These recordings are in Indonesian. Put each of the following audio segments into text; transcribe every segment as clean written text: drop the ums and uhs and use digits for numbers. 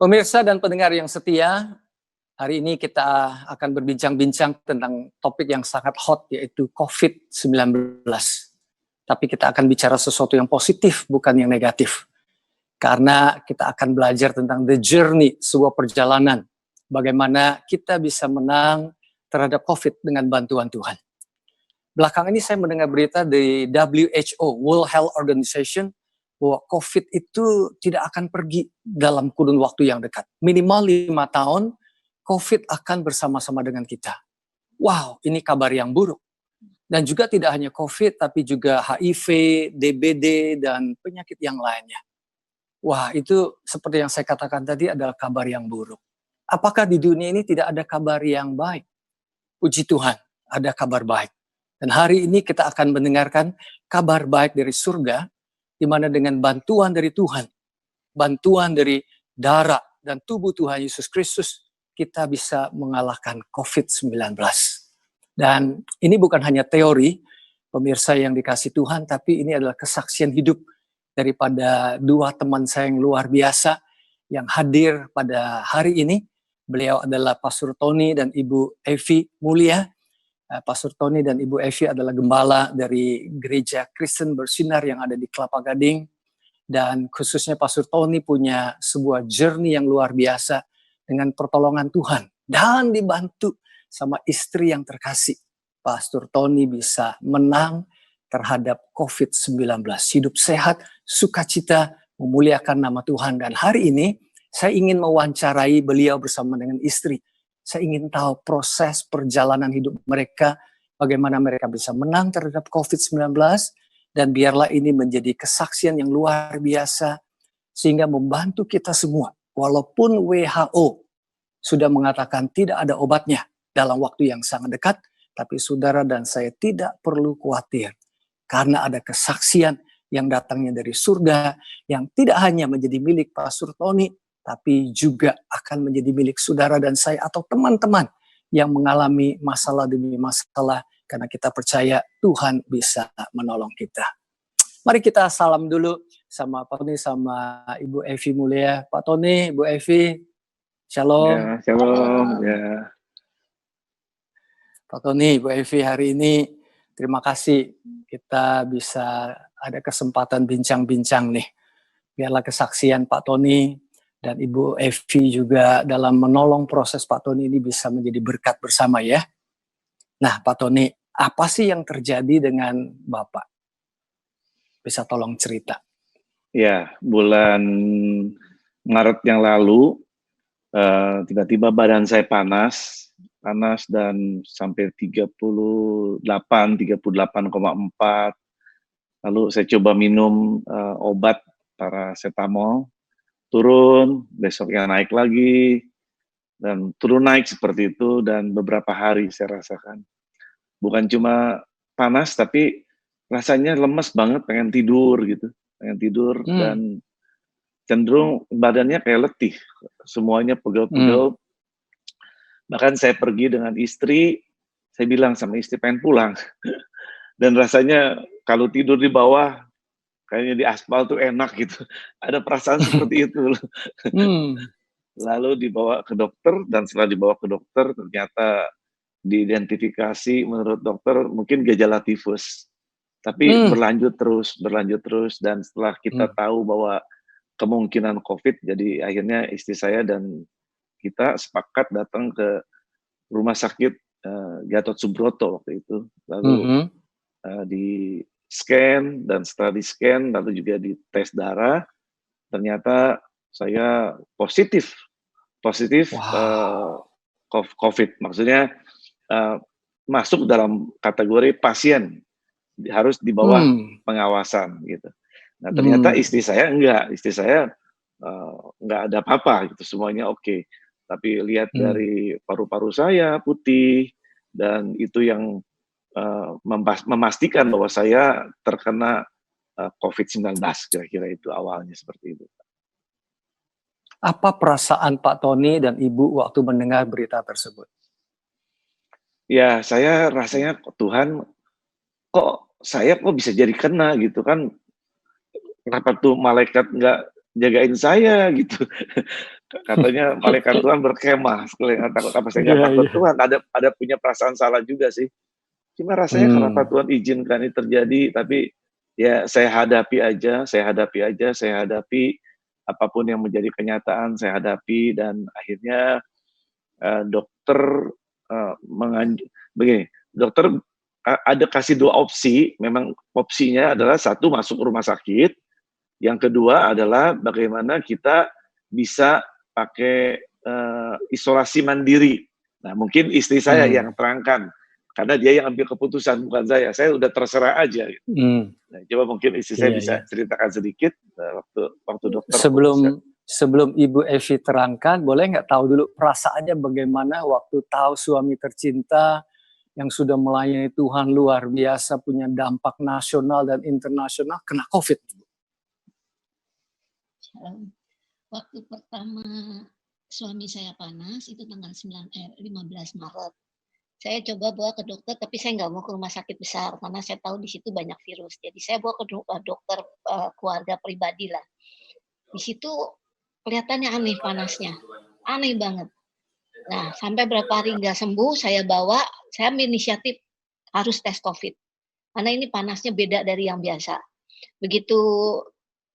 Pemirsa dan pendengar yang setia, hari ini kita akan berbincang-bincang tentang topik yang sangat hot, yaitu COVID-19. Tapi kita akan bicara sesuatu yang positif, bukan yang negatif. Karena kita akan belajar tentang the journey, sebuah perjalanan. Bagaimana kita bisa menang terhadap COVID dengan bantuan Tuhan. Belakangan ini saya mendengar berita dari WHO, World Health Organization, bahwa COVID itu tidak akan pergi dalam kurun waktu yang dekat. Minimal 5 tahun, COVID akan bersama-sama dengan kita. Wow, ini kabar yang buruk. Dan juga tidak hanya COVID, tapi juga HIV, DBD, dan penyakit yang lainnya. Wah, itu seperti yang saya katakan tadi adalah kabar yang buruk. Apakah di dunia ini tidak ada kabar yang baik? Puji Tuhan, ada kabar baik. Dan hari ini kita akan mendengarkan kabar baik dari surga, di mana dengan bantuan dari Tuhan, bantuan dari darah dan tubuh Tuhan Yesus Kristus, kita bisa mengalahkan COVID-19. Dan ini bukan hanya teori, pemirsa yang dikasih Tuhan, tapi ini adalah kesaksian hidup daripada dua teman saya yang luar biasa yang hadir pada hari ini. Beliau adalah Pastor Tony dan Ibu Evi Mulia. Pastor Tony dan Ibu Evi adalah gembala dari Gereja Kristen Bersinar yang ada di Kelapa Gading. Dan khususnya Pastor Tony punya sebuah journey yang luar biasa dengan pertolongan Tuhan. Dan dibantu sama istri yang terkasih. Pastor Tony bisa menang terhadap COVID-19. Hidup sehat, sukacita, memuliakan nama Tuhan. Dan hari ini saya ingin mewawancarai beliau bersama dengan istri. Saya ingin tahu proses perjalanan hidup mereka, bagaimana mereka bisa menang terhadap COVID-19, dan biarlah ini menjadi kesaksian yang luar biasa, sehingga membantu kita semua. Walaupun WHO sudah mengatakan tidak ada obatnya dalam waktu yang sangat dekat, tapi saudara dan saya tidak perlu khawatir, karena ada kesaksian yang datangnya dari surga, yang tidak hanya menjadi milik Pastor Tony, tapi juga akan menjadi milik saudara dan saya atau teman-teman yang mengalami masalah demi masalah, karena kita percaya Tuhan bisa menolong kita. Mari kita salam dulu sama Pak Tony sama Ibu Evi Mulia. Pak Tony, Ibu Evi, shalom. Ya, shalom. Ya. Pak Tony, Ibu Evi, hari ini terima kasih kita bisa ada kesempatan bincang-bincang nih. Biarlah kesaksian Pak Tony dan Ibu Evi juga dalam menolong proses Pak Tony ini bisa menjadi berkat bersama ya. Nah Pak Tony, apa sih yang terjadi dengan Bapak? Bisa tolong cerita. Ya, bulan Maret yang lalu, tiba-tiba badan saya panas dan sampai 38,4. Lalu saya coba minum obat paracetamol, turun, besoknya naik lagi, dan turun naik seperti itu, dan beberapa hari saya rasakan. Bukan cuma panas, tapi rasanya lemes banget, pengen tidur, dan cenderung badannya kayak letih, semuanya pegel-pegel. Bahkan saya pergi dengan istri, saya bilang sama istri pengen pulang. Dan rasanya kalau tidur di bawah, kayaknya di aspal tuh enak gitu. Ada perasaan seperti itu. Lalu dibawa ke dokter, dan setelah dibawa ke dokter, ternyata diidentifikasi menurut dokter mungkin gejala tifus. Tapi berlanjut terus, dan setelah kita tahu bahwa kemungkinan COVID, jadi akhirnya istri saya dan kita sepakat datang ke rumah sakit Gatot Subroto waktu itu. Lalu di scan, dan setelah di scan lalu juga di tes darah, ternyata saya positif COVID. Maksudnya masuk dalam kategori pasien harus di bawah pengawasan gitu. Nah ternyata istri saya enggak ada apa-apa gitu, semuanya oke. Tapi lihat dari paru-paru saya putih, dan itu yang memastikan bahwa saya terkena COVID-19, kira-kira itu awalnya seperti itu. Apa perasaan Pak Tony dan Ibu waktu mendengar berita tersebut? Ya, saya rasanya Tuhan, kok saya bisa jadi kena gitu kan? Kenapa tuh malaikat nggak jagain saya gitu? Katanya malaikat Tuhan berkemah sekeliling takut apa saya nggak takut Tuhan, ada punya perasaan salah juga sih. Cuma rasanya kenapa Tuhan izinkan ini terjadi, tapi ya saya hadapi aja, saya hadapi apapun yang menjadi kenyataan, saya hadapi dan akhirnya dokter begini, dokter ada kasih 2 opsi, memang opsinya adalah satu masuk rumah sakit, yang kedua adalah bagaimana kita bisa pakai isolasi mandiri. Nah, mungkin istri saya yang terangkan, karena dia yang ambil keputusan, bukan saya. Saya udah terserah aja. Gitu. Nah, coba mungkin istri saya bisa ceritakan sedikit waktu dokter. Sebelum Ibu Evi terangkan, boleh nggak tahu dulu perasaannya bagaimana waktu tahu suami tercinta yang sudah melayani Tuhan luar biasa, punya dampak nasional dan internasional, kena COVID? Waktu pertama suami saya panas itu tanggal 15 Maret. Saya coba bawa ke dokter, tapi saya nggak mau ke rumah sakit besar karena saya tahu di situ banyak virus. Jadi saya bawa ke dokter keluarga pribadi lah. Di situ kelihatannya aneh panasnya, aneh banget. Nah, sampai berapa hari nggak sembuh, saya ambil inisiatif harus tes COVID. Karena ini panasnya beda dari yang biasa. Begitu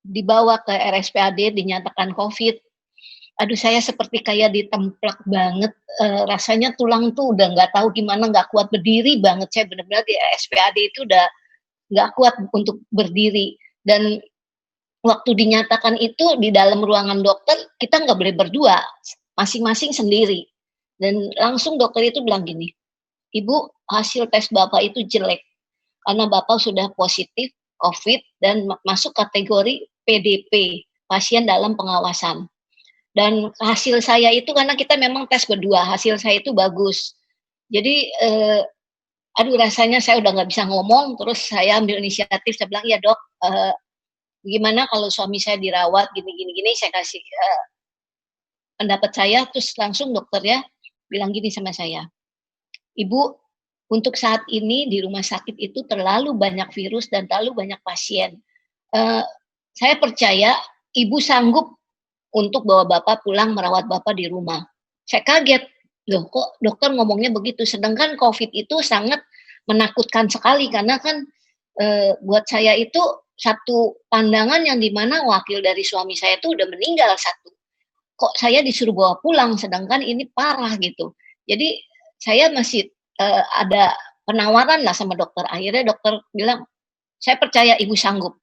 dibawa ke RSPAD, dinyatakan COVID, aduh saya seperti kayak ditemplak banget, rasanya tulang tuh udah nggak tahu gimana, nggak kuat berdiri banget. Saya benar-benar di RSPAD itu udah nggak kuat untuk berdiri. Dan waktu dinyatakan itu di dalam ruangan dokter, kita nggak boleh berdua, masing-masing sendiri. Dan langsung dokter itu bilang gini, Ibu, hasil tes Bapak itu jelek, karena Bapak sudah positif COVID dan masuk kategori PDP, pasien dalam pengawasan. Dan hasil saya itu, karena kita memang tes berdua, hasil saya itu bagus. Jadi, aduh rasanya saya udah nggak bisa ngomong, terus saya ambil inisiatif, saya bilang, ya dok, gimana kalau suami saya dirawat, gini, saya kasih pendapat saya, terus langsung dokternya bilang gini sama saya, Ibu, untuk saat ini di rumah sakit itu terlalu banyak virus dan terlalu banyak pasien. Saya percaya Ibu sanggup untuk bawa Bapak pulang merawat Bapak di rumah. Saya kaget, loh kok dokter ngomongnya begitu, sedangkan COVID itu sangat menakutkan sekali, karena kan buat saya itu satu pandangan yang dimana wakil dari suami saya itu udah meninggal satu. Kok saya disuruh bawa pulang, sedangkan ini parah gitu. Jadi saya masih ada penawaran lah sama dokter. Akhirnya dokter bilang, saya percaya Ibu sanggup.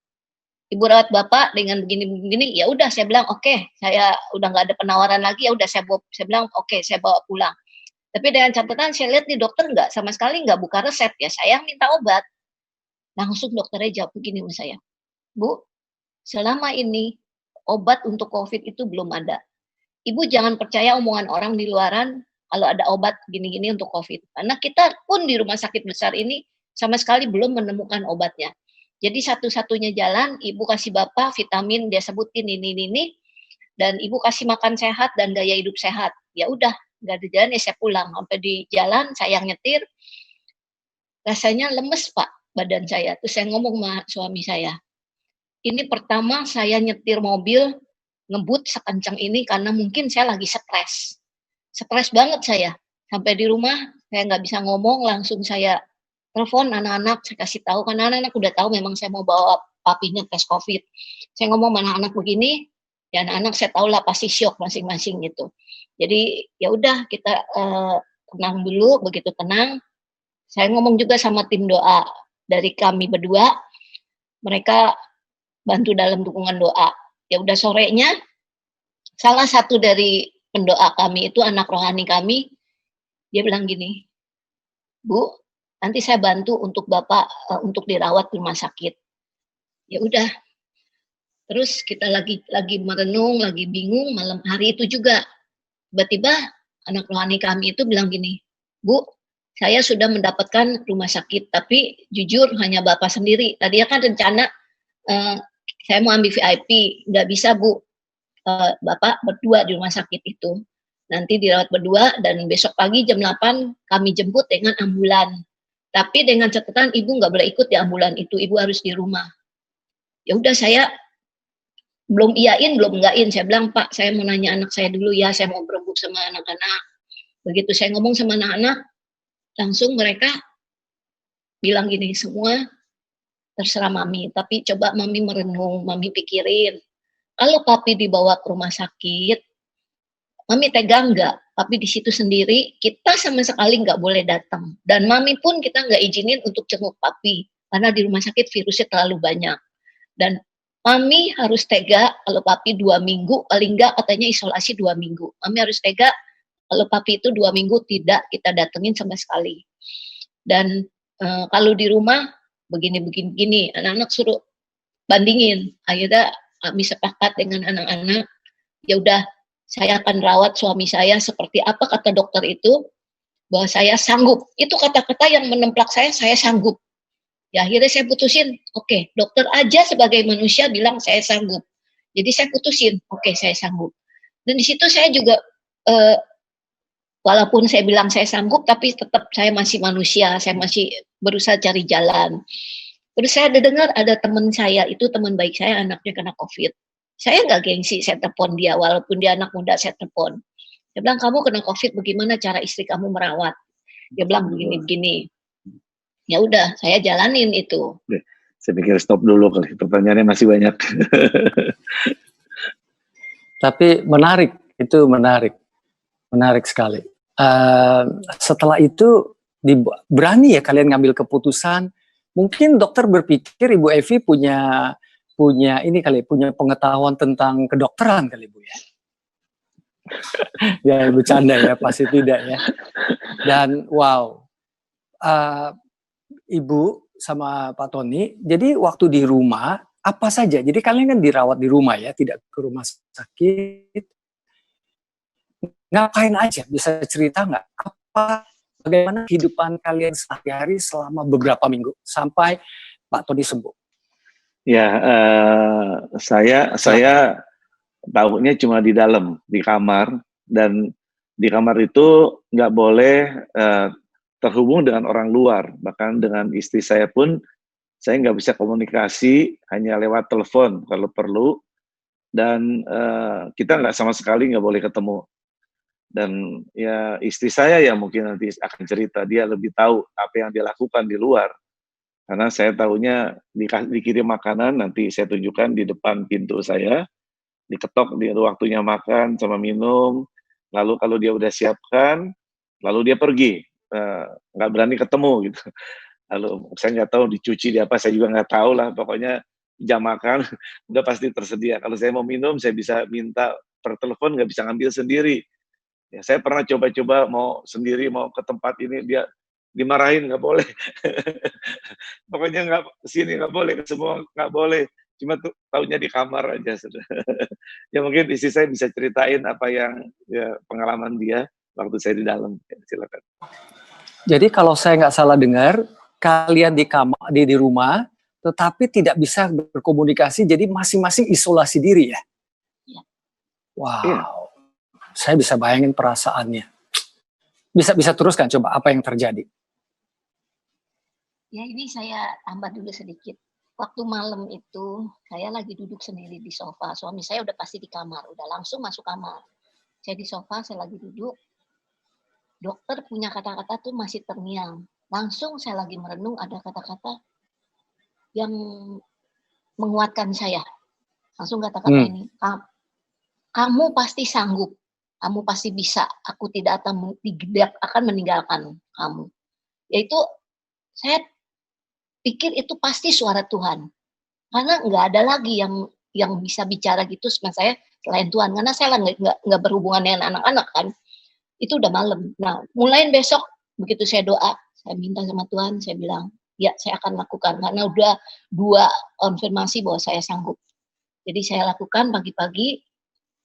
Ibu rawat Bapak dengan begini-begini, ya udah saya bilang oke, saya udah nggak ada penawaran lagi, ya udah saya bilang oke, saya bawa pulang. Tapi dengan catatan saya lihat nih dokter nggak sama sekali nggak buka resep, ya saya minta obat. Langsung dokternya jawab begini sama saya, Bu, selama ini obat untuk COVID itu belum ada. Ibu jangan percaya omongan orang di luaran kalau ada obat gini-gini untuk COVID. Karena kita pun di rumah sakit besar ini sama sekali belum menemukan obatnya. Jadi satu-satunya jalan, Ibu kasih Bapak vitamin, dia sebutin ini, dan Ibu kasih makan sehat dan gaya hidup sehat. Ya udah, nggak ada jalan, ya saya pulang. Sampai di jalan, saya nyetir, rasanya lemes Pak, badan saya. Terus saya ngomong sama suami saya, ini pertama saya nyetir mobil, ngebut sekencang ini karena mungkin saya lagi stres. Stres banget saya. Sampai di rumah, saya nggak bisa ngomong, langsung saya telepon anak-anak, saya kasih tahu, karena anak-anak udah tahu memang saya mau bawa papinya tes COVID. Saya ngomong sama anak-anak begini, ya anak-anak saya tahu lah pasti syok masing-masing gitu. Jadi ya udah kita tenang dulu, begitu tenang, saya ngomong juga sama tim doa dari kami berdua, mereka bantu dalam dukungan doa. Ya udah sorenya, salah satu dari pendoa kami itu anak rohani kami, dia bilang gini, Bu, nanti saya bantu untuk Bapak untuk dirawat di rumah sakit. Ya udah. Terus kita lagi merenung, lagi bingung, malam hari itu juga tiba-tiba anak rohani kami itu bilang gini, Bu, saya sudah mendapatkan rumah sakit, tapi jujur hanya Bapak sendiri. Tadi kan rencana saya mau ambil VIP, nggak bisa Bu, Bapak berdua di rumah sakit itu. Nanti dirawat berdua dan besok pagi jam 8 kami jemput dengan ambulan. Tapi dengan catatan Ibu nggak boleh ikut di ambulan itu, Ibu harus di rumah. Ya udah saya belum iyain, belum enggakin. Saya bilang, Pak, saya mau nanya anak saya dulu ya, saya mau berebut sama anak-anak. Begitu saya ngomong sama anak-anak, langsung mereka bilang gini, semua terserah Mami, tapi coba Mami merenung, Mami pikirin. Kalau Papi dibawa ke rumah sakit, Mami tega nggak? Papi di situ sendiri, kita sama sekali nggak boleh datang. Dan Mami pun kita nggak izinin untuk jenguk Papi, karena di rumah sakit virusnya terlalu banyak. Dan Mami harus tega kalau Papi 2 minggu, paling nggak katanya isolasi 2 minggu. Mami harus tega kalau Papi itu 2 minggu tidak kita datengin sama sekali. Dan kalau di rumah begini, anak-anak suruh bandingin. Akhirnya kami sepakat dengan anak-anak, ya udah saya akan rawat suami saya seperti apa kata dokter itu, bahwa saya sanggup. Itu kata-kata yang menemplak saya sanggup. Ya akhirnya saya putusin, oke, dokter aja sebagai manusia bilang saya sanggup. Jadi saya putusin, oke, saya sanggup. Dan di situ saya juga, walaupun saya bilang saya sanggup, tapi tetap saya masih manusia, saya masih berusaha cari jalan. Terus saya ada dengar ada teman saya, itu teman baik saya, anaknya kena COVID. Saya nggak gengsi, saya telepon dia, walaupun dia anak muda, saya telepon. Dia bilang, kamu kena COVID, bagaimana cara istri kamu merawat? Dia bilang begini-begini. Ya udah, saya jalanin itu. Saya pikir stop dulu kali, pertanyaannya masih banyak. Tapi menarik, itu menarik sekali. Setelah itu berani ya kalian ngambil keputusan. Mungkin dokter berpikir Ibu Evi punya ini kali, punya pengetahuan tentang kedokteran kali Bu ya. Ya bercanda ya, pasti tidak ya. Dan wow, Ibu sama Pak Tony, jadi waktu di rumah apa saja? Jadi kalian kan dirawat di rumah ya, tidak ke rumah sakit. Ngapain aja? Bisa cerita nggak? Bagaimana kehidupan kalian sehari-hari selama beberapa minggu sampai Pak Tony sembuh? Ya, saya tahunya cuma di dalam, di kamar, dan di kamar itu nggak boleh terhubung dengan orang luar. Bahkan dengan istri saya pun, saya nggak bisa komunikasi, hanya lewat telepon kalau perlu, dan kita nggak sama sekali nggak boleh ketemu. Dan ya istri saya yang mungkin nanti akan cerita, dia lebih tahu apa yang dia lakukan di luar. Karena saya tahunya dikirim makanan, nanti saya tunjukkan di depan pintu saya, diketok di waktunya makan sama minum, lalu kalau dia udah siapkan, lalu dia pergi, nggak berani ketemu gitu. Lalu saya nggak tahu dicuci di apa, saya juga nggak tahu lah, pokoknya jam makan udah pasti tersedia. Kalau saya mau minum, saya bisa minta per telepon, nggak bisa ngambil sendiri. Ya, saya pernah coba-coba mau sendiri, mau ke tempat ini, dia dimarahin, nggak boleh. Pokoknya nggak sini nggak boleh, ke semua nggak boleh. Cuma tuh taunya di kamar aja sudah. Ya mungkin istri saya bisa ceritain apa yang ya, pengalaman dia waktu saya di dalam. Ya, silakan. Jadi kalau saya nggak salah dengar, kalian di kamar di rumah, tetapi tidak bisa berkomunikasi, jadi masing-masing isolasi diri ya. Iya. Wow. Iya. Saya bisa bayangin perasaannya. Bisa teruskan coba apa yang terjadi? Ya ini saya tambah dulu sedikit. Waktu malam itu saya lagi duduk sendiri di sofa. Suami saya udah pasti di kamar, udah langsung masuk kamar. Saya di sofa, saya lagi duduk. Dokter punya kata-kata tuh masih terngiang. Langsung saya lagi merenung, ada kata-kata yang menguatkan saya. Langsung kata-kata ini, kamu pasti sanggup. Kamu pasti bisa, aku tidak akan meninggalkan kamu. Yaitu saya pikir itu pasti suara Tuhan. Karena nggak ada lagi yang bisa bicara gitu sama saya selain Tuhan. Karena saya nggak berhubungan dengan anak-anak kan. Itu udah malam. Nah, mulai besok begitu saya doa, saya minta sama Tuhan, saya bilang, ya saya akan lakukan. Karena udah 2 konfirmasi bahwa saya sanggup. Jadi saya lakukan pagi-pagi.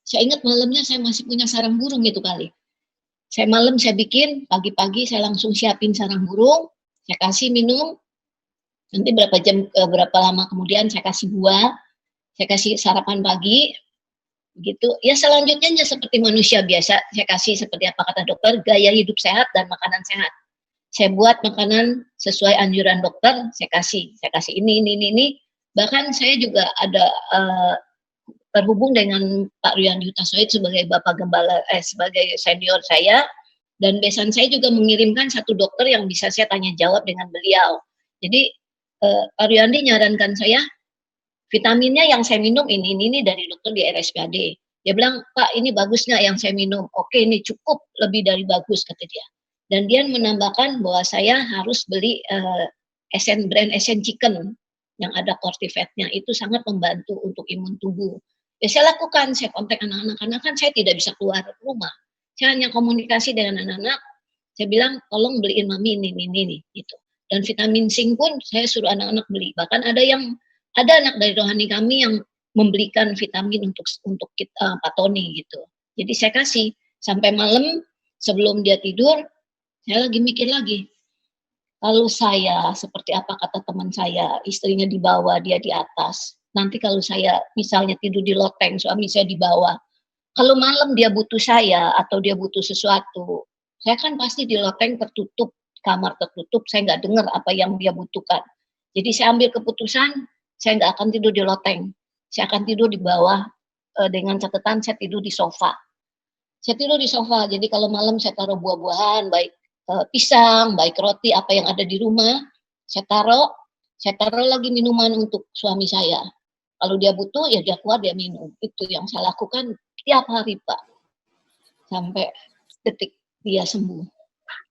Saya ingat malamnya saya masih punya sarang burung gitu kali. Malam saya bikin, pagi-pagi saya langsung siapin sarang burung, saya kasih minum, nanti berapa lama kemudian saya kasih buah, saya kasih sarapan pagi, begitu. Ya selanjutnya seperti manusia biasa, saya kasih seperti apa kata dokter, gaya hidup sehat dan makanan sehat. Saya buat makanan sesuai anjuran dokter, saya kasih ini. Bahkan saya juga ada terhubung dengan Pak Ruyandi Hutasoid sebagai Bapak Gembala, sebagai senior saya, dan besan saya juga mengirimkan satu dokter yang bisa saya tanya jawab dengan beliau. Jadi Pak Ruyandi nyarankan saya, vitaminnya yang saya minum ini dari dokter di RSPAD. Dia bilang, Pak ini bagus nggak yang saya minum? Oke ini cukup, lebih dari bagus kata dia. Dan dia menambahkan bahwa saya harus beli brand Essence Chicken yang ada cortifatnya, itu sangat membantu untuk imun tubuh. Ya saya lakukan, saya kontak anak-anak, karena kan saya tidak bisa keluar rumah. Saya hanya komunikasi dengan anak-anak, saya bilang tolong beliin mami ini gitu. Dan vitamin zinc pun saya suruh anak-anak beli. Bahkan ada anak dari rohani kami yang membelikan vitamin untuk kita, Pak Tony gitu. Jadi saya kasih sampai malam sebelum dia tidur, saya lagi mikir lagi. Kalau saya seperti apa kata teman saya, istrinya di bawah, dia di atas. Nanti kalau saya misalnya tidur di loteng, suami saya di bawah. Kalau malam dia butuh saya atau dia butuh sesuatu, saya kan pasti di loteng tertutup, kamar tertutup, saya nggak dengar apa yang dia butuhkan. Jadi saya ambil keputusan, saya nggak akan tidur di loteng. Saya akan tidur di bawah dengan catatan saya tidur di sofa. Saya tidur di sofa, jadi kalau malam saya taruh buah-buahan, baik pisang, baik roti, apa yang ada di rumah, saya taruh lagi minuman untuk suami saya. Kalau dia butuh, ya dia keluar, dia minum. Itu yang saya lakukan tiap hari, Pak. Sampai detik dia sembuh.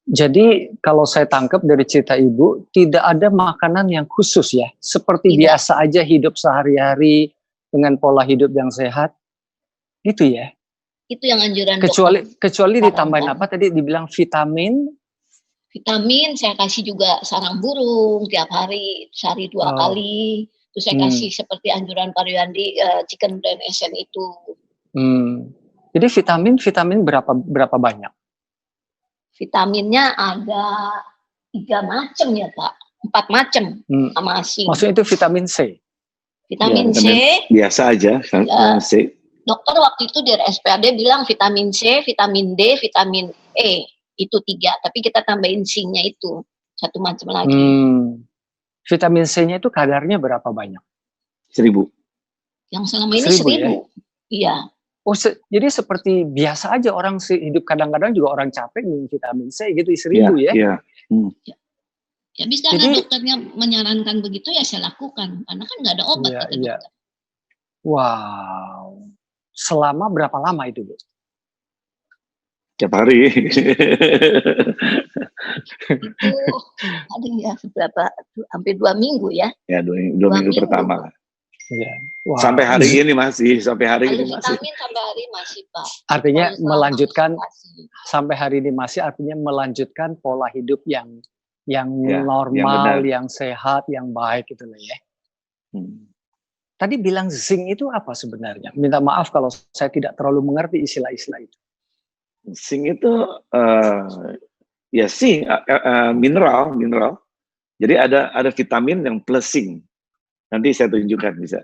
Jadi kalau saya tangkap dari cerita Ibu, tidak ada makanan yang khusus ya, seperti Tidak. biasa aja hidup sehari-hari dengan pola hidup yang sehat, gitu ya. Itu yang anjuran Kecuali dokter. ditambahin apa tadi dibilang vitamin. Vitamin saya kasih juga sarang burung tiap hari, sehari 2 kali. Terus saya kasih seperti anjuran Pak Ruyandi, chicken brand Essence itu. Jadi vitamin berapa banyak? Vitaminnya ada 3 macam ya Pak, 4 macam masing. Maksudnya itu vitamin C? Vitamin C. Biasa aja, vitamin C. Dokter waktu itu di RSPAD bilang vitamin C, vitamin D, vitamin E. Itu 3, tapi kita tambahin zinc-nya itu 1 macam lagi. Vitamin C-nya itu kadarnya berapa banyak? 1000. Yang selama ini 1000. Ya? Iya. Oh, jadi seperti biasa aja orang hidup, kadang-kadang juga orang capek minum vitamin C gitu 1000 ya? Iya. Ya bisa, karena dokternya menyarankan begitu ya saya lakukan, karena kan nggak ada obat kata dokter. Wow. Selama berapa lama itu, Bu? Tiap hari. Itu ada ya hampir 2 minggu ya. Ya, 2 minggu pertama. Ya. Wow. Sampai hari ini masih, sampai hari ini masih. Vitamin sampai hari masih, Pak. Artinya melanjutkan sampai hari ini masih, artinya melanjutkan pola hidup yang normal, yang sehat, yang baik gitu lah ya. Tadi bilang zinc itu apa sebenarnya? Minta maaf kalau saya tidak terlalu mengerti istilah-istilah itu. Zinc itu mineral. Jadi ada vitamin yang plus zinc. Nanti saya tunjukkan bisa.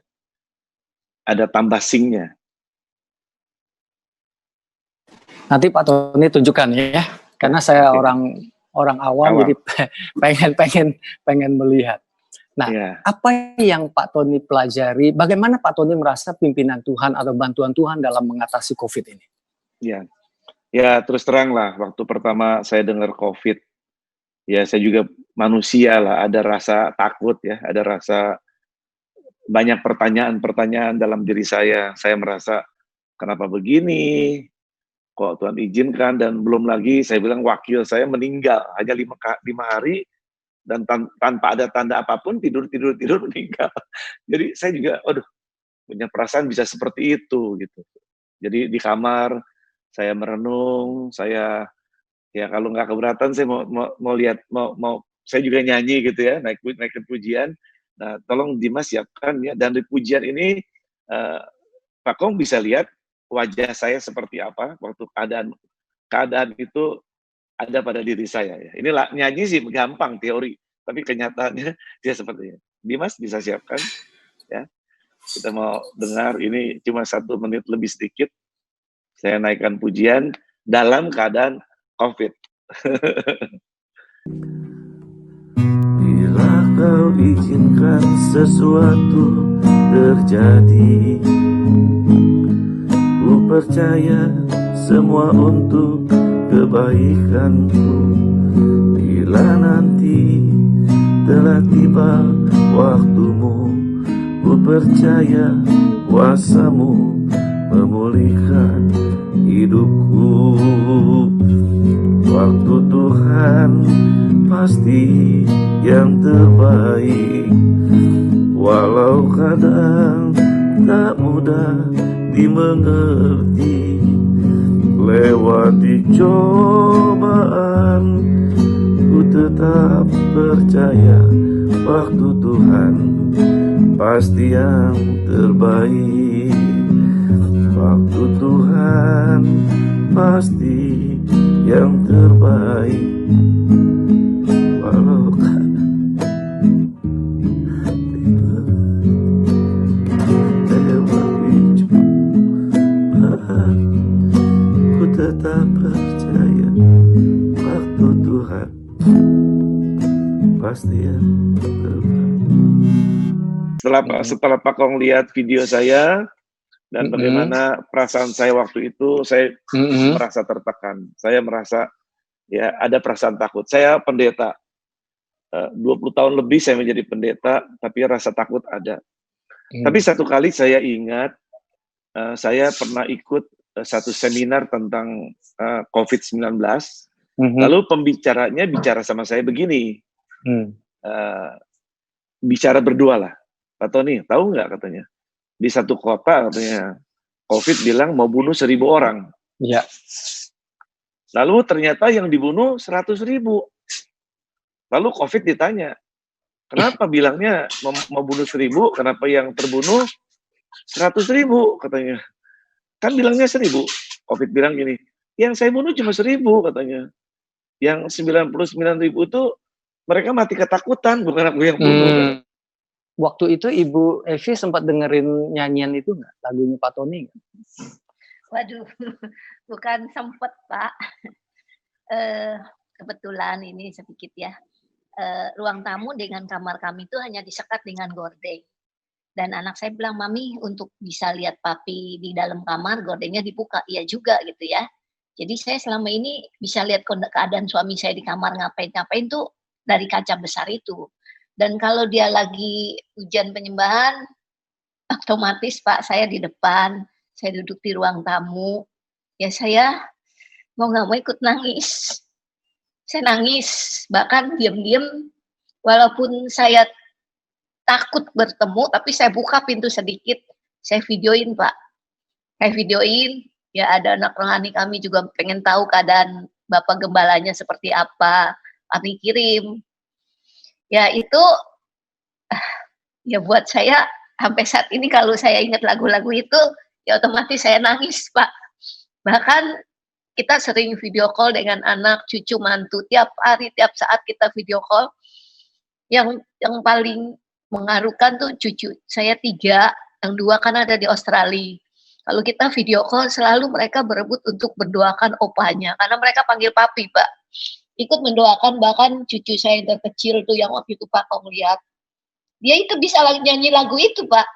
Ada tambah zinc-nya. Nanti Pak Tony tunjukkan ya, karena saya orang awam. Jadi pengen melihat. Nah, apa yang Pak Tony pelajari? Bagaimana Pak Tony merasa pimpinan Tuhan atau bantuan Tuhan dalam mengatasi COVID ini? Ya terus terang lah, waktu pertama saya dengar COVID, ya saya juga manusia lah, ada rasa takut ya, ada rasa banyak pertanyaan-pertanyaan dalam diri saya. Saya merasa kenapa begini, kok Tuhan izinkan, dan belum lagi saya bilang wakil saya meninggal hanya 5 hari dan tanpa ada tanda apapun, tidur meninggal. Jadi saya juga, punya perasaan bisa seperti itu gitu. Jadi di kamar saya merenung, saya ya kalau nggak keberatan saya mau lihat, mau saya juga nyanyi gitu ya, naik pujian. Nah, tolong Dimas siapkan ya, dan di pujian ini Pak Kong bisa lihat wajah saya seperti apa waktu keadaan itu ada pada diri saya ya. Inilah nyanyi sih gampang teori, tapi kenyataannya dia seperti ini. Dimas bisa siapkan ya. Kita mau dengar, ini cuma 1 menit lebih sedikit. Saya naikkan pujian dalam keadaan COVID. Bila kau izinkan sesuatu terjadi, percaya semua untuk kebaikanku. Bila nanti telah tiba waktumu, ku percaya kuasamu memulihkan hidupku. Waktu Tuhan pasti yang terbaik, walau kadang tak mudah dimengerti. Lewati cobaan, ku tetap percaya waktu Tuhan pasti yang terbaik. Waktu Tuhan pasti yang terbaik, walau kadang lewati cobaan, ku tetap percaya waktu Tuhan pasti yang terbaik. Setelah Pak Kong lihat video saya dan bagaimana perasaan saya waktu itu, saya merasa tertekan. Saya merasa ya ada perasaan takut. Saya pendeta, 20 tahun lebih saya menjadi pendeta, tapi rasa takut ada. Tapi satu kali saya ingat, saya pernah ikut satu seminar tentang COVID-19, lalu pembicaranya bicara sama saya begini, bicara berdua lah, Pak Tony, tahu nggak katanya, di satu kota katanya COVID bilang mau bunuh 1.000 orang. Ya. Lalu ternyata yang dibunuh 100.000. Lalu COVID ditanya, kenapa bilangnya mau bunuh 1.000, kenapa yang terbunuh 100.000 katanya. Kan bilangnya 1.000. COVID bilang gini, yang saya bunuh cuma 1.000 katanya. Yang 99.000 itu mereka mati ketakutan, bukan aku yang bunuh. Waktu itu Ibu Evi sempat dengerin nyanyian itu nggak? Lagunya Pak Tony nggak? Waduh, bukan sempet Pak. Kebetulan ini sedikit ya. Ruang tamu dengan kamar kami itu hanya disekat dengan gorden. Dan anak saya bilang, Mami untuk bisa lihat papi di dalam kamar, gordennya dibuka. Iya juga gitu ya. Jadi saya selama ini bisa lihat keadaan suami saya di kamar ngapain-ngapain tuh dari kaca besar itu. Dan kalau dia lagi ujian penyembahan, otomatis Pak saya di depan, saya duduk di ruang tamu, ya saya mau nggak mau ikut nangis. Saya nangis, bahkan diam-diam, walaupun saya takut bertemu, tapi saya buka pintu sedikit, saya videoin Pak. Saya videoin, ya ada anak rohani kami juga pengen tahu keadaan Bapak Gembalanya seperti apa, kami kirim. Ya itu, ya buat saya sampai saat ini kalau saya ingat lagu-lagu itu, ya otomatis saya nangis Pak. Bahkan kita sering video call dengan anak, cucu, mantu, tiap hari, tiap saat kita video call. Yang paling mengharukan tuh cucu saya 3, yang 2 kan ada di Australia. Kalau kita video call selalu mereka berebut untuk mendoakan opanya, karena mereka panggil papi Pak. Ikut mendoakan, bahkan cucu saya yang terkecil tuh yang waktu itu Pak Kong lihat, dia itu bisa nyanyi lagu itu Pak,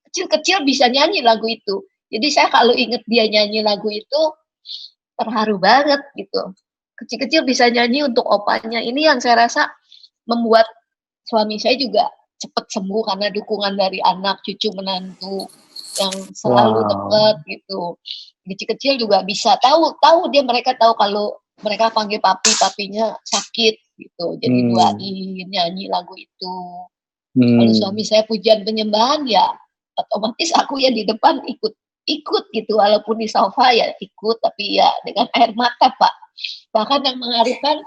kecil-kecil bisa nyanyi lagu itu. Jadi saya kalau inget dia nyanyi lagu itu terharu banget gitu. Kecil-kecil bisa nyanyi untuk opanya. Ini yang saya rasa membuat suami saya juga cepat sembuh karena dukungan dari anak, cucu, menantu yang selalu dekat gitu. Kecil-kecil juga bisa tahu dia, mereka tahu kalau mereka panggil papinya sakit gitu. Jadi doain, nyanyi lagu itu. Kalau suami saya pujian penyembahan ya otomatis aku ya di depan ikut gitu, walaupun di sofa ya ikut, tapi ya dengan air mata Pak. Bahkan yang mengharukan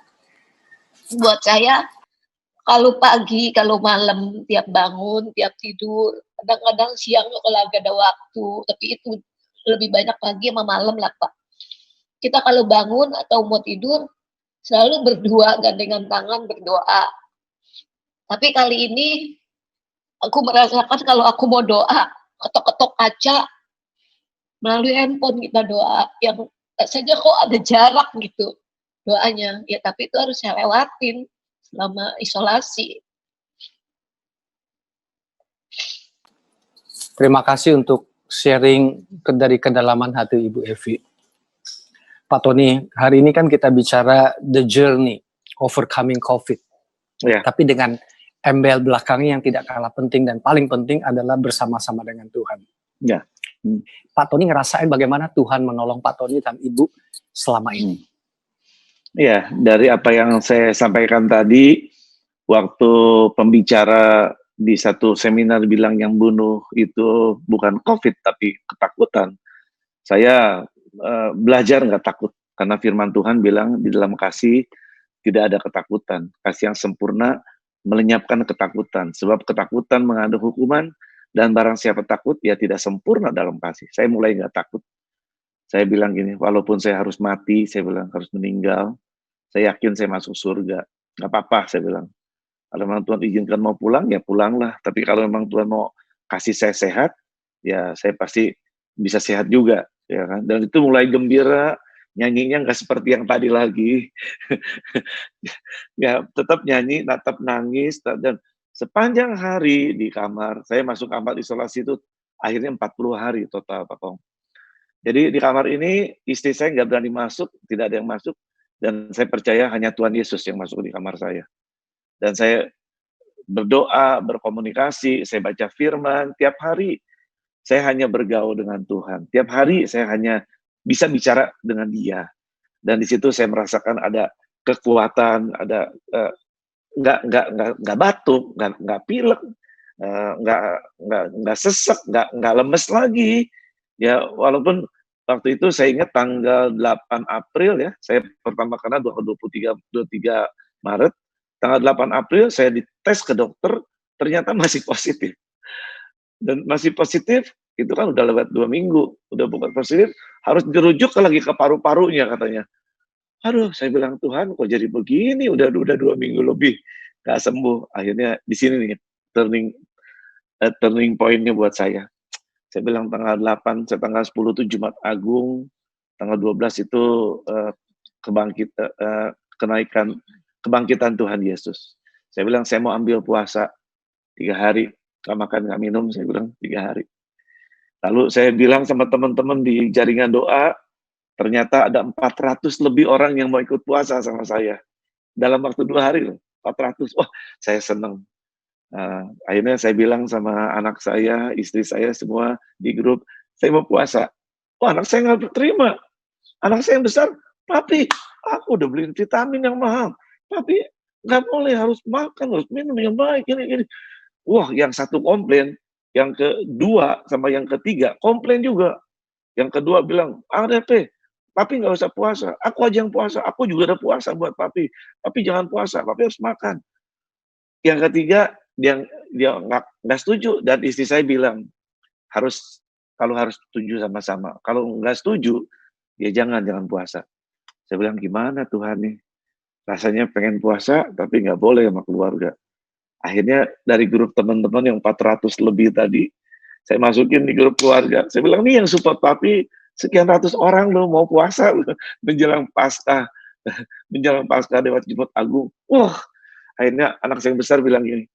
buat saya, kalau pagi, kalau malam, tiap bangun, tiap tidur, kadang-kadang siang kalau agak ada waktu, tapi itu lebih banyak pagi sama malam lah Pak. Kita kalau bangun atau mau tidur, selalu berdua, gandengan tangan berdoa. Tapi kali ini, aku merasakan kalau aku mau doa, ketok-ketok kaca, melalui handphone kita doa, yang saja kok ada jarak gitu doanya. Ya tapi itu harus saya lewatin selama isolasi. Terima kasih untuk sharing dari kedalaman hati Ibu Evi. Pak Tony, hari ini kan kita bicara the journey overcoming COVID. Ya. Tapi dengan embel belakangnya yang tidak kalah penting dan paling penting adalah bersama-sama dengan Tuhan. Ya. Pak Tony ngerasain bagaimana Tuhan menolong Pak Tony dan Ibu selama ini. Ya, dari apa yang saya sampaikan tadi, waktu pembicara di satu seminar bilang yang bunuh itu bukan COVID tapi ketakutan. Saya belajar nggak takut, karena firman Tuhan bilang di dalam kasih tidak ada ketakutan. Kasih yang sempurna melenyapkan ketakutan, sebab ketakutan mengandung hukuman, dan barang siapa takut, ya tidak sempurna dalam kasih. Saya mulai nggak takut. Saya bilang gini, walaupun saya harus mati, saya bilang harus meninggal, saya yakin saya masuk surga. Nggak apa-apa, saya bilang. Kalau memang Tuhan izinkan mau pulang, ya pulanglah. Tapi kalau memang Tuhan mau kasih saya sehat, ya saya pasti bisa sehat juga. Ya kan? Dan itu mulai gembira, nyanyinya nggak seperti yang tadi lagi. Ya tetap nyanyi, tetap nangis, dan sepanjang hari di kamar, saya masuk kamar isolasi itu akhirnya 40 hari total, Pak Tong. Jadi di kamar ini istri saya nggak berani masuk, tidak ada yang masuk, dan saya percaya hanya Tuhan Yesus yang masuk di kamar saya. Dan saya berdoa, berkomunikasi, saya baca firman tiap hari. Saya hanya bergaul dengan Tuhan. Tiap hari saya hanya bisa bicara dengan Dia. Dan di situ saya merasakan ada kekuatan, ada nggak batuk, nggak pilek, nggak sesek, nggak lemes lagi. Ya walaupun waktu itu saya ingat tanggal 8 April ya, saya pertama kali 23 Maret, tanggal 8 April saya dites ke dokter, ternyata masih positif. Dan masih positif, itu kan udah lewat 2 minggu, udah bukan positif, harus dirujuk lagi ke paru-parunya katanya. Aduh, saya bilang, Tuhan kok jadi begini, udah 2 minggu lebih nggak sembuh. Akhirnya di sini nih turning point-nya buat saya. Saya bilang tanggal 8, tanggal 10 itu Jumat Agung, tanggal 12 itu kebangkitan Tuhan Yesus. Saya bilang saya mau ambil puasa 3 hari, nggak makan, nggak minum, saya bilang 3 hari. Lalu saya bilang sama teman-teman di jaringan doa, ternyata ada 400 lebih orang yang mau ikut puasa sama saya. Dalam waktu 2 hari, 400. Wah, saya senang. Akhirnya saya bilang sama anak saya, istri saya, semua di grup, saya mau puasa. Wah, anak saya nggak terima. Anak saya yang besar, Papi, aku udah beliin vitamin yang mahal. Papi, nggak boleh, harus makan, harus minum yang baik, gini. Wah, yang satu komplain, yang kedua sama yang ketiga komplain juga. Yang kedua bilang, ADP, Papi nggak usah puasa, aku aja yang puasa, aku juga ada puasa buat Papi. Papi jangan puasa, Papi harus makan. Yang ketiga, dia nggak setuju, dan istri saya bilang, kalau harus setuju sama-sama. Kalau nggak setuju, ya jangan puasa. Saya bilang, gimana Tuhan nih? Rasanya pengen puasa, tapi nggak boleh sama keluarga. Akhirnya dari grup teman-teman yang 400 lebih tadi, saya masukin di grup keluarga. Saya bilang, nih yang support Papi, sekian ratus orang loh mau puasa menjelang Paskah, menjelang Paskah lewat Jumat Agung. Wah, akhirnya anak saya yang besar bilang gini,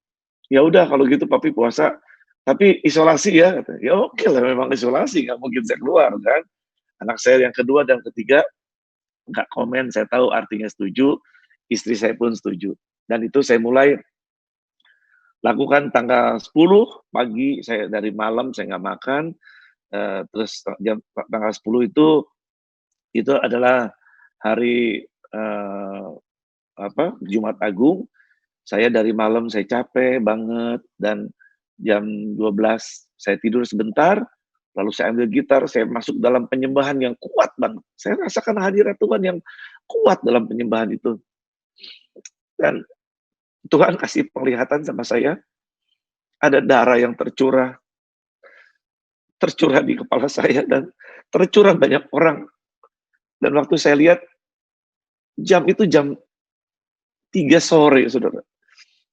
ya udah kalau gitu Papi puasa, tapi isolasi ya. Ya oke lah, memang isolasi, nggak mungkin saya keluar kan. Anak saya yang kedua dan ketiga nggak komen, saya tahu artinya setuju, istri saya pun setuju. Dan itu saya mulai lakukan tanggal 10 pagi, saya dari malam saya nggak makan, terus tanggal 10 itu adalah hari Jumat Agung. Saya dari malam saya capek banget, dan jam 12 saya tidur sebentar, lalu saya ambil gitar, saya masuk dalam penyembahan yang kuat banget. Saya rasakan hadirat Tuhan yang kuat dalam penyembahan itu. Dan Tuhan kasih penglihatan sama saya, ada darah yang tercurah di kepala saya, dan tercurah banyak orang. Dan waktu saya lihat, jam 3 sore, saudara.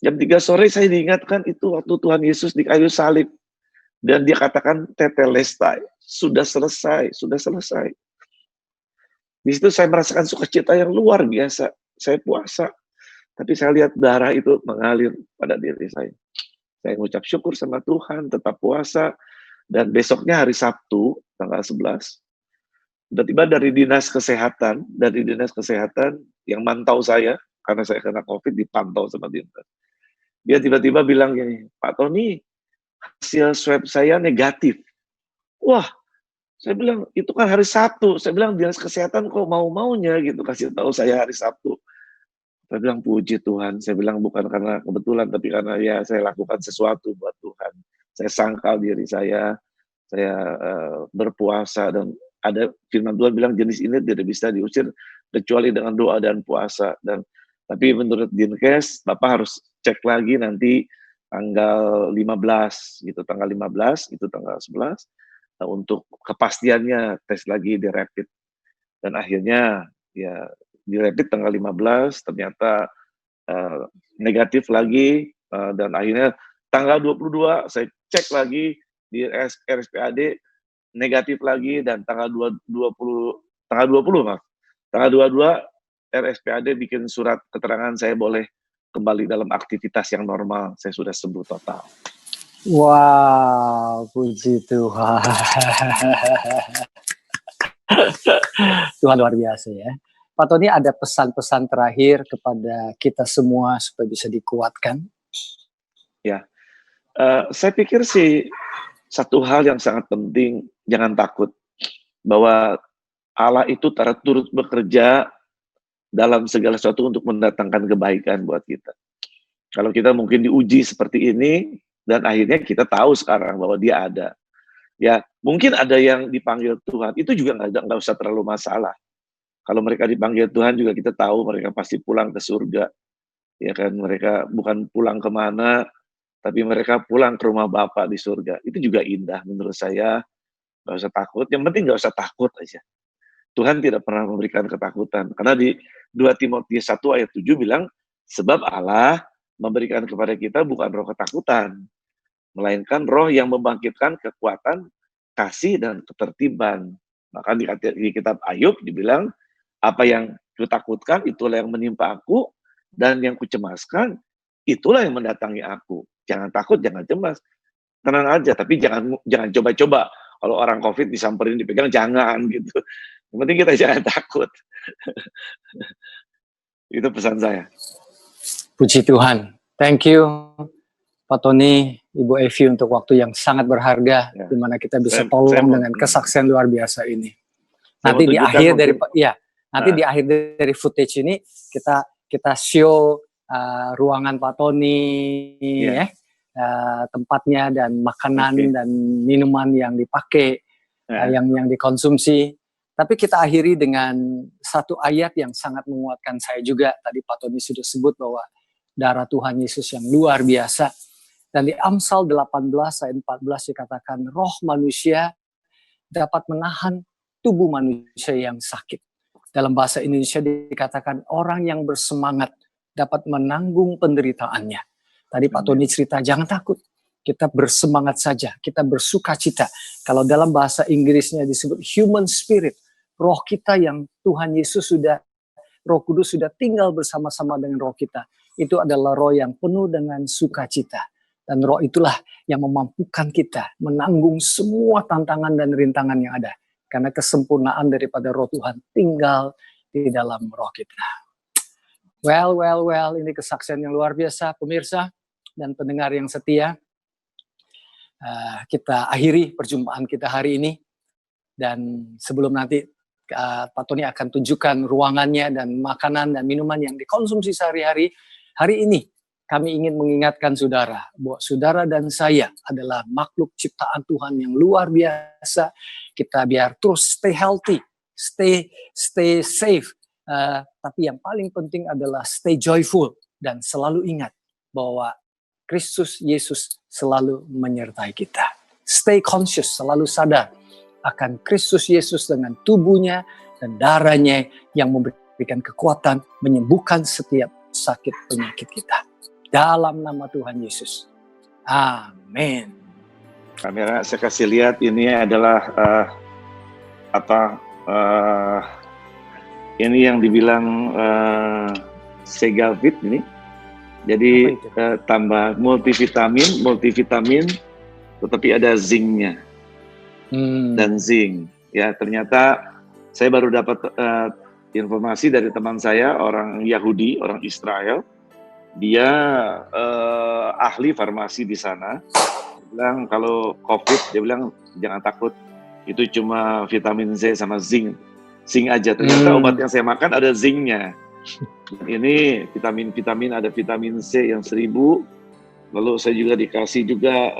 Jam 3 sore saya diingatkan itu waktu Tuhan Yesus di kayu salib. Dan dia katakan, tetelestai, sudah selesai. Di situ saya merasakan sukacita yang luar biasa. Saya puasa, tapi saya lihat darah itu mengalir pada diri saya. Saya mengucap syukur sama Tuhan, tetap puasa, Dan besoknya hari Sabtu, tanggal 11, tiba-tiba dari dinas kesehatan yang mantau saya, karena saya kena COVID dipantau sama dinas. Dia tiba-tiba bilang gini, Pak Tony, hasil swab saya negatif. Wah, saya bilang, itu kan hari Sabtu. Saya bilang, dinas kesehatan kok mau-maunya gitu, kasih tahu saya hari Sabtu. Saya bilang, puji Tuhan. Saya bilang, bukan karena kebetulan, tapi karena ya saya lakukan sesuatu buat Tuhan. Saya sangkal diri saya berpuasa, dan ada firman Tuhan bilang jenis ini tidak bisa diusir kecuali dengan doa dan puasa. Tapi menurut Dinkes, Bapak harus cek lagi nanti tanggal 15 gitu, tanggal 15 itu tanggal 11. Nah, untuk kepastiannya tes lagi di rapid. Dan akhirnya ya di rapid tanggal 15 ternyata negatif lagi, dan akhirnya tanggal 22 saya cek lagi di RSPAD negatif lagi, dan tanggal 22 RSPAD bikin surat keterangan saya boleh kembali dalam aktivitas yang normal. Saya sudah sembuh total. Wow, puji Tuhan. Tuhan luar biasa ya. Pak Tony, ada pesan-pesan terakhir kepada kita semua supaya bisa dikuatkan? Ya, saya pikir sih satu hal yang sangat penting, jangan takut bahwa Allah itu turut bekerja dalam segala sesuatu untuk mendatangkan kebaikan buat kita. Kalau kita mungkin diuji seperti ini, dan akhirnya kita tahu sekarang bahwa Dia ada. Ya, mungkin ada yang dipanggil Tuhan, itu juga nggak usah terlalu masalah. Kalau mereka dipanggil Tuhan juga kita tahu mereka pasti pulang ke surga. Ya kan, mereka bukan pulang kemana, tapi mereka pulang ke rumah Bapa di surga. Itu juga indah menurut saya. Nggak usah takut, yang penting nggak usah takut aja. Tuhan tidak pernah memberikan ketakutan. Karena di 2 Timotius 1 ayat 7 bilang, sebab Allah memberikan kepada kita bukan roh ketakutan, melainkan roh yang membangkitkan kekuatan, kasih, dan ketertiban. Maka di kitab Ayub dibilang, apa yang kutakutkan itulah yang menimpa aku, dan yang kucemaskan itulah yang mendatangi aku. Jangan takut, jangan cemas. Tenang aja, tapi jangan coba-coba. Kalau orang COVID disamperin, dipegang, jangan gitu. Yang penting kita jangan takut. Itu pesan saya. Puji Tuhan. Thank you, Pak Tony, Ibu Evi, untuk waktu yang sangat berharga, Ya. di mana kita bisa tolong dengan kesaksian luar biasa ini. Nanti di akhir di akhir dari footage ini kita show ruangan Pak Tony, tempatnya dan makanan dan minuman yang dipakai, yang dikonsumsi. Tapi kita akhiri dengan satu ayat yang sangat menguatkan saya juga. Tadi Pak Tony sudah sebut bahwa darah Tuhan Yesus yang luar biasa. Dan di Amsal 18 ayat 14 dikatakan, roh manusia dapat menahan tubuh manusia yang sakit. Dalam bahasa Indonesia dikatakan orang yang bersemangat dapat menanggung penderitaannya. Tadi Pak Tony cerita, jangan takut. Kita bersemangat saja, kita bersukacita. Kalau dalam bahasa Inggrisnya disebut human spirit, roh kita yang Tuhan Yesus Roh Kudus sudah tinggal bersama-sama dengan roh kita. Itu adalah roh yang penuh dengan sukacita. Dan roh itulah yang memampukan kita menanggung semua tantangan dan rintangan yang ada. Karena kesempurnaan daripada roh Tuhan tinggal di dalam roh kita. Well, ini kesaksian yang luar biasa, pemirsa dan pendengar yang setia. Kita akhiri perjumpaan kita hari ini. Dan sebelum nanti Pak Tony akan tunjukkan ruangannya dan makanan dan minuman yang dikonsumsi sehari-hari. Hari ini kami ingin mengingatkan saudara bahwa saudara dan saya adalah makhluk ciptaan Tuhan yang luar biasa. Kita biar terus stay healthy, stay safe. Tapi yang paling penting adalah stay joyful dan selalu ingat bahwa Kristus Yesus selalu menyertai kita. Stay conscious, selalu sadar akan Kristus Yesus dengan tubuhnya dan darahnya yang memberikan kekuatan, menyembuhkan setiap sakit penyakit kita. Dalam nama Tuhan Yesus. Amin. Kamera saya kasih lihat, ini adalah ini yang dibilang Segavit ini. Jadi tambah multivitamin, tetapi ada zincnya. dan zinc. Ya, ternyata saya baru dapat informasi dari teman saya, orang Yahudi, orang Israel. Dia ahli farmasi di sana. Dia bilang kalau COVID, dia bilang jangan takut, itu cuma vitamin C sama zinc aja. Ternyata obat yang saya makan ada zincnya. Ini vitamin ada vitamin C yang 1000. Lalu saya juga dikasih juga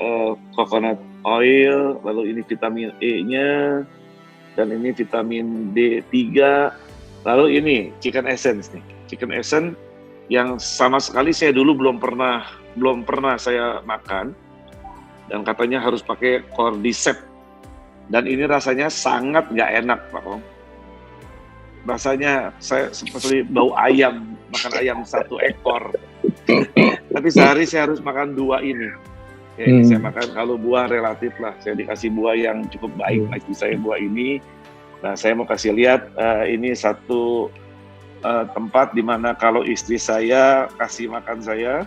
coconut oil. Lalu ini vitamin E-nya, dan ini vitamin D3. Lalu ini chicken essence nih, chicken essence yang sama sekali saya dulu belum pernah saya makan, dan katanya harus pakai cordyceps, dan ini rasanya sangat nggak enak, Pak Om. Rasanya saya seperti bau ayam, makan ayam 1 ekor. Tapi sehari saya harus makan 2 ini. Ya, ini saya makan, kalau buah relatif lah, saya dikasih buah yang cukup baik bagi saya, buah ini. Nah, saya mau kasih lihat, ini satu tempat di mana kalau istri saya kasih makan saya,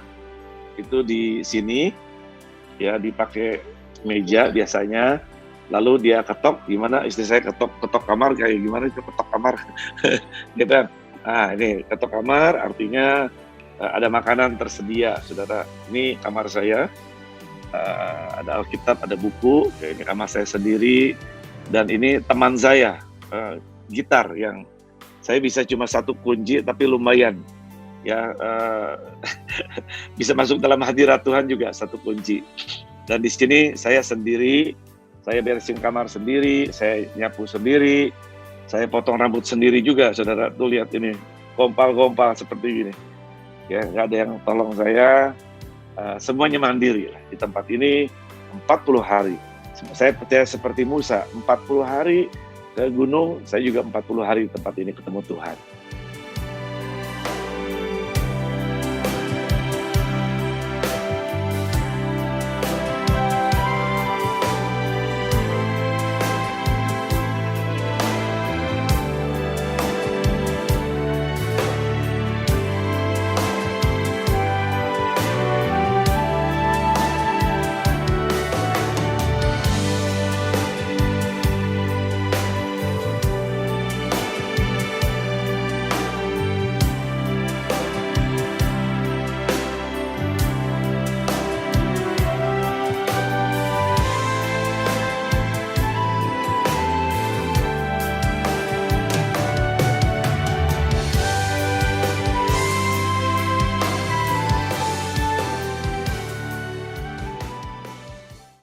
itu di sini, ya dipakai meja biasanya, lalu dia ketok, gimana istri saya ketok kamar, kayak gimana itu ketok kamar, gitu. Nah, ini ketok kamar artinya ada makanan tersedia, saudara. Ini kamar saya, ada Alkitab, ada buku, ini kamar saya sendiri, dan ini teman saya, gitar yang saya bisa cuma 1 kunci tapi lumayan ya, bisa masuk dalam hadirat Tuhan juga 1 kunci. Dan di sini saya sendiri, saya beresin kamar sendiri, saya nyapu sendiri, saya potong rambut sendiri juga, saudara. Tuh lihat ini, gompal seperti ini ya, nggak ada yang tolong saya, semuanya mandiri di tempat ini 40 hari. Saya percaya seperti Musa, 40 hari ke gunung, saya juga 40 hari di tempat ini ketemu Tuhan.